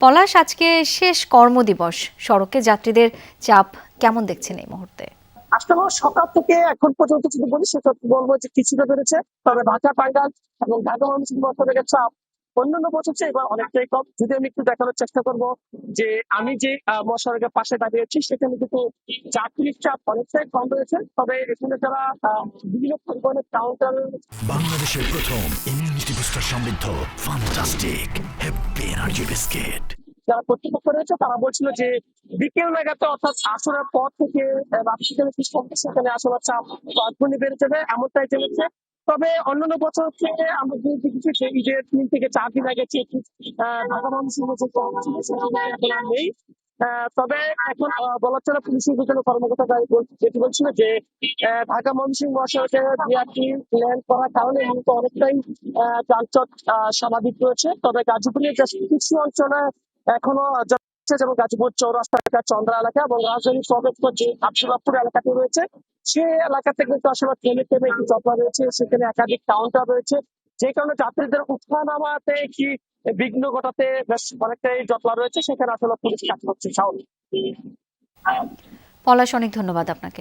পলাশ, আজকে শেষ কর্মদিবস, সড়কে যাত্রীদের চাপ কেমন দেখছেন এই মুহূর্তে? আসলে সকাল থেকে এখন পর্যন্ত যদি বলি সেটা বলবো যে কিছুটা বেড়েছে। তবে ঢাকা টাঙ্গাইল এবং ঢাকা ময়মনসিংহ মহাসড়কের চাপ অন্যান্য বছর চেয়ে এবার অনেকটাই কম। যদি আমি একটু দেখানোর চেষ্টা করব যে আমি যে মহাসড়কের পাশে দাঁড়িয়েছি সেখানে কিন্তু যাত্রীর চাপ অনেকটাই কম রয়েছে। তবে এখানে যারা বিভিন্ন পরিবহনের কাউন্টার বাংলাদেশের প্রথম ইমিউনিটি বুস্টার সমৃদ্ধ ফান্টাস্টিক হ্যাপি এনার্জি বিস্কিট। যারা কর্তৃপক্ষ রয়েছে তারা বলছিল যে বিকেল নাগাদ অর্থাৎ আসরের পর থেকে রাত সেখানে কি সেখানে আসলে চাপ কয়েকগুণে বেড়ে যাবে এমনটাই জেনেছে। তবে অন্যান্য বছর থেকে আমরা যে দেখেছি যে ঈদের 3 থেকে 4 দিন আগে যে ঢাকা ময়মনসিংহ যে চাপ ছিল সেখানে এখন আর নেই। তবে এখন বলা চলে পুলিশের বিভিন্ন কর্মকর্তা যেটি বলছিল যে ঢাকা ময়মনসিংহ মহাসড়কে বিআরটি ল্যান্ড করার কারণে মূলত অনেকটাই যানজট স্বাভাবিক রয়েছে। তবে গাজীপুরের কিছু অঞ্চলে এখনো যাচ্ছে, যেমন গাজীপুর চৌরাস্তা এলাকা, চন্দ্রা এলাকা এবং রাজধানী সর্বেক্ষণ যে আব্দুল্লাহপুর এলাকাটি রয়েছে সে এলাকাতে কিন্তু আসলে থেমে থেমে একটি জটলা রয়েছে, সেখানে একাধিক কাউন্টার রয়েছে, যে কারণে যাত্রীদের উঠা নামাতে কি বিঘ্ন ঘটাতে বেশ অনেকটাই জটলা রয়েছে, সেখানে আসলে পুলিশ কাজ করছে। পলাশ, অনেক ধন্যবাদ আপনাকে।